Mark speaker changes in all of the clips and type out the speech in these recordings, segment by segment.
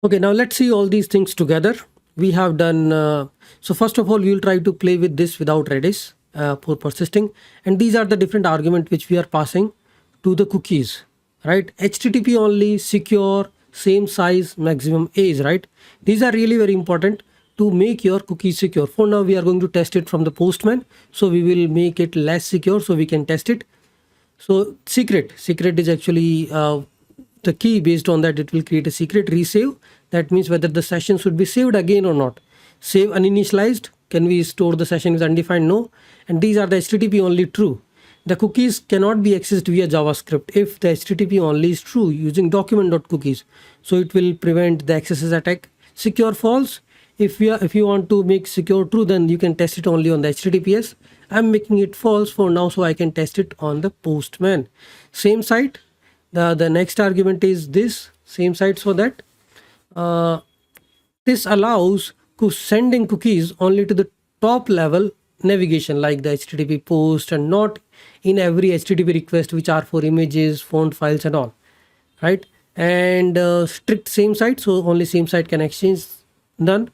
Speaker 1: Okay, now let's see all these things together. We have done, so first of all, we will try to play with this without Redis for persisting. And these are the different arguments which we are passing to the cookies, right? HTTP only, secure, same size, maximum age, right? These are really very important to make your cookies secure. For now, we are going to test it from the Postman. So we will make it less secure so we can test it. So secret is actually the key. Based on that, it will create a secret resave. That means whether the session should be saved again or not. Save uninitialized. Can we store the session is undefined? No. And these are the HTTP only true. The cookies cannot be accessed via JavaScript if the HTTP only is true using document.cookies. So it will prevent the accesses attack. Secure false. If you want to make secure true, then you can test it only on the HTTPS. I'm making it false for now, so I can test it on the Postman. Same site. The next argument is this same site, so that this allows sending cookies only to the top level navigation like the HTTP post, and not in every HTTP request which are for images, font files and all, right? And strict same site, so only same site can exchange done.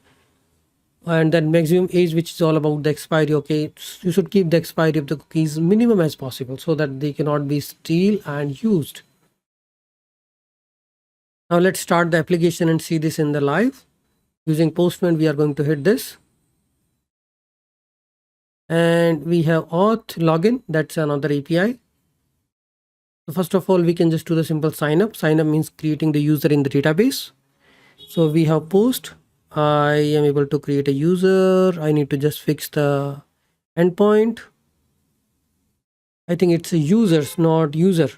Speaker 1: And then maximum age, which is all about the expiry. Okay, you should keep the expiry of the cookies minimum as possible so that they cannot be steal and used. Now let's start the application and see this in the live. Using Postman, we are going to hit this. And we have auth login, that's another API. So first of all, we can just do the simple sign up. Sign up means creating the user in the database. So we have post. I am able to create a user. I need to just fix the endpoint. I think it's a users, not user.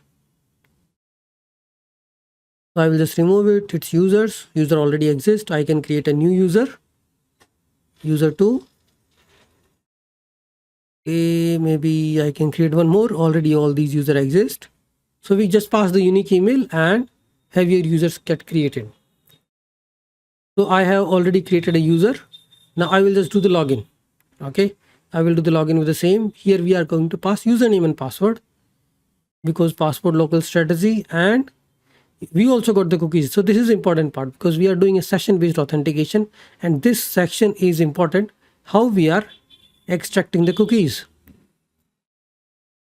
Speaker 1: So I will just remove it. It's users. User already exists. I can create a new user. User 2. Okay, maybe I can create one more. Already all these users exist. So we just pass the unique email and have your users get created. So I have already created a user. Now I will just do the login. Okay, I will do the login with the same. Here we are going to pass username and password because passport local strategy, and we also got the cookies. So this is important part because we are doing a session based authentication, and this section is important, how we are extracting the cookies.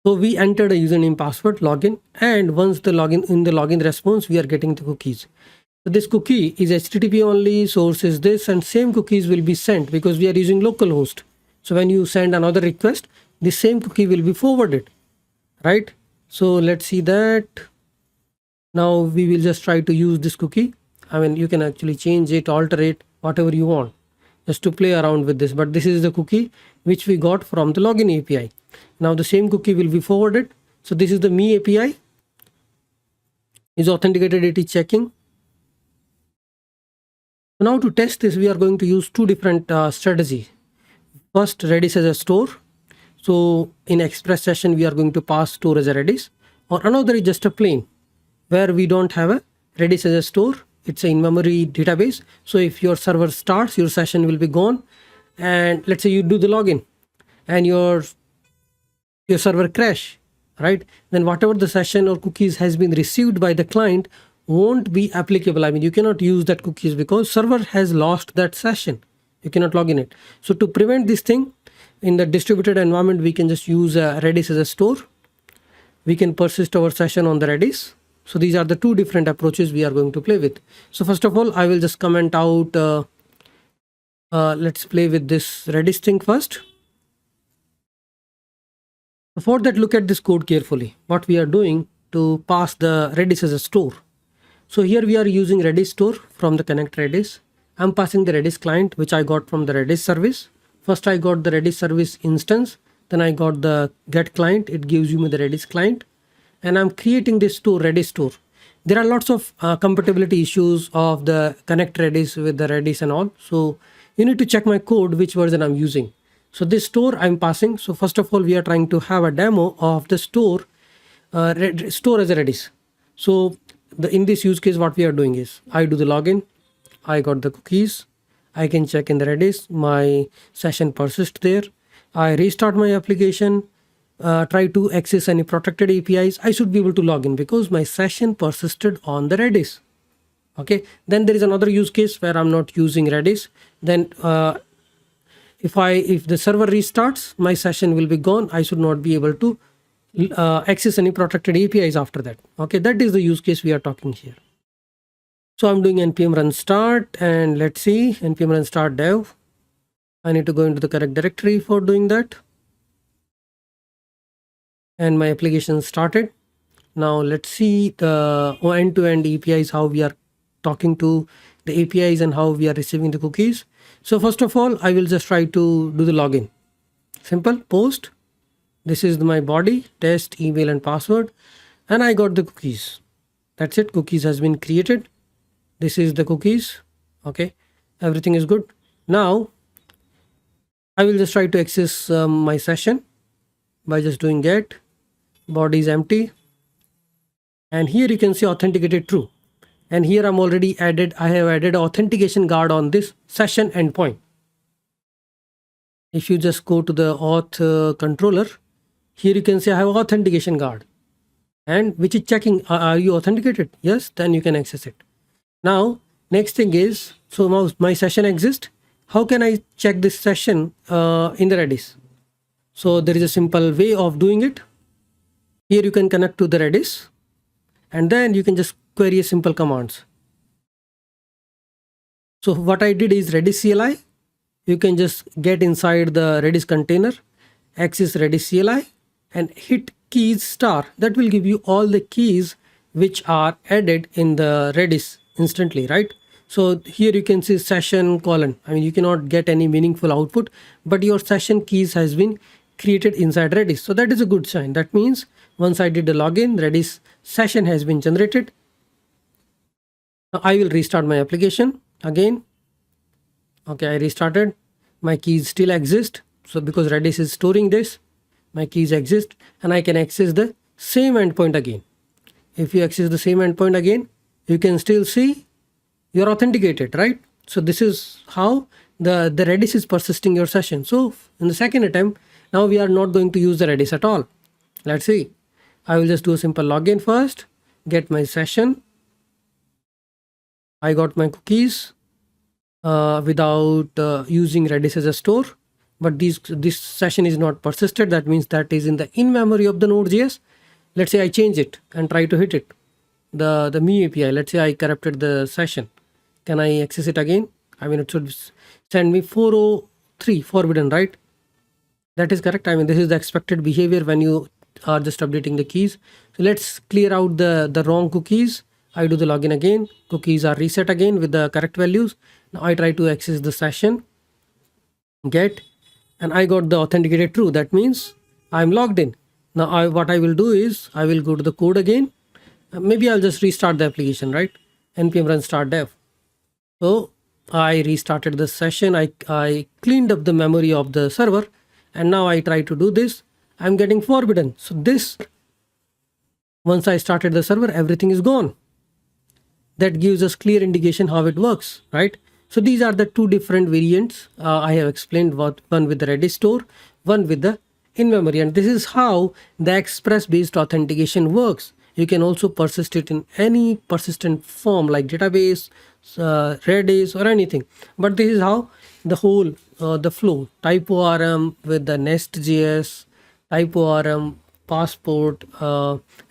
Speaker 1: So we entered a username, password, login, and once the login, in the login response, we are getting the cookies. So this cookie is HTTP only, source is this, and same cookies will be sent because we are using localhost. So when you send another request, the same cookie will be forwarded, right? So let's see that. Now we will just try to use this cookie. I mean, you can actually change it, alter it, whatever you want, just to play around with this. But this is the cookie which we got from the login API. Now the same cookie will be forwarded. So this is the me API. Is authenticated, it is checking. So now to test this, we are going to use two different strategies. First, Redis as a store. So in Express session, we are going to pass store as a Redis, or another is just a plain where we don't have a Redis as a store. It's an in-memory database. So if your server starts, your session will be gone. And let's say you do the login and your server crash, right? Then whatever the session or cookies has been received by the client won't be applicable. I mean, you cannot use that cookies because server has lost that session. You cannot log in it. So to prevent this thing in the distributed environment, we can just use Redis as a store. We can persist our session on the Redis. So these are the two different approaches we are going to play with. So first of all, I will just comment out. Let's play with this Redis thing first. For that, look at this code carefully. What we are doing to pass the Redis as a store. So here we are using Redis store from the Connect Redis. I'm passing the Redis client, which I got from the Redis service. First, I got the Redis service instance. Then I got the get client. It gives you the Redis client. And I'm creating this store, Redis store. There are lots of compatibility issues of the Connect Redis with the Redis and all. So you need to check my code, which version I'm using. So this store I'm passing. So first of all, we are trying to have a demo of the store, store as a Redis. So in this use case, what we are doing is I do the login. I got the cookies. I can check in the Redis. My session persists there. I restart my application. Try to access any protected APIs. I should be able to log in because my session persisted on the Redis. Okay, then there is another use case where I'm not using Redis. Then if the server restarts, my session will be gone. I should not be able to access any protected APIs after that. Okay, that is the use case we are talking here. So I'm doing npm run start, and let's see, npm run start dev. I need to go into the correct directory for doing that. And my application started. Now let's see the end-to-end APIs, how we are talking to the APIs and how we are receiving the cookies. So first of all, I will just try to do the login. Simple post. This is my body, test, email and password. And I got the cookies. That's it. Cookies has been created. This is the cookies. Okay. Everything is good. Now I will just try to access my session by just doing get. Body is empty. And here you can see authenticated true. And here I have added authentication guard on this session endpoint. If you just go to the auth controller, here you can see I have authentication guard, and which is checking, are you authenticated? Yes, then you can access it. Now, next thing is, so now my session exists. How can I check this session in the Redis? So there is a simple way of doing it. Here you can connect to the Redis, and then you can just query a simple commands. So what I did is Redis CLI. You can just get inside the Redis container, access Redis CLI, and hit keys star. That will give you all the keys which are added in the Redis instantly, right? So here you can see session colon. I mean, you cannot get any meaningful output, but your session keys has been created inside Redis. So that is a good sign. That means once I did the login, Redis session has been generated. Now I will restart my application again. Okay, I restarted. My keys still exist. So because Redis is storing this, my keys exist, and I can access the same endpoint again. If you access the same endpoint again, you can still see you're authenticated, right? So this is how the Redis is persisting your session. So in the second attempt, now we are not going to use the Redis at all. Let's see. I will just do a simple login first, get my session. I got my cookies without using Redis as a store, but this session is not persisted. That means that is in the in-memory of the Node.js. Let's say I change it and try to hit it, the me API. Let's say I corrupted the session. Can I access it again? I mean, it should send me 403 forbidden, right? That is correct. I mean, this is the expected behavior when you are just updating the keys. So let's clear out the wrong cookies. I do the login again. Cookies are reset again with the correct values. Now I try to access the session, get, and I got the authenticated true. That means I'm logged in. Now what I will do is I will go to the code again. Maybe I'll just restart the application, right? npm run start dev. So I restarted the session. I cleaned up the memory of the server, and now I try to do this. I'm getting forbidden. So this, once I started the server, everything is gone. That gives us clear indication how it works, right? So these are the two different variants I have explained, one with the Redis store, one with the in-memory. And this is how the express-based authentication works. You can also persist it in any persistent form like database, Redis or anything. But this is how the whole, the flow, type ORM with the Nest.js, type ORM, passport,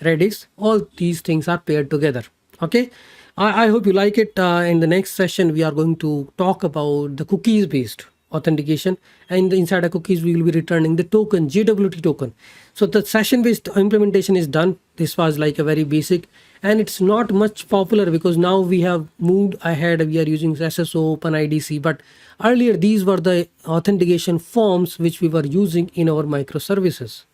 Speaker 1: Redis, all these things are paired together. Okay. I hope you like it. In the next session, we are going to talk about the cookies based authentication, and inside the cookies, we will be returning the token, JWT token. So the session based implementation is done. This was like a very basic, and it's not much popular because now we have moved ahead. We are using SSO, OpenIDC, but earlier these were the authentication forms which we were using in our microservices.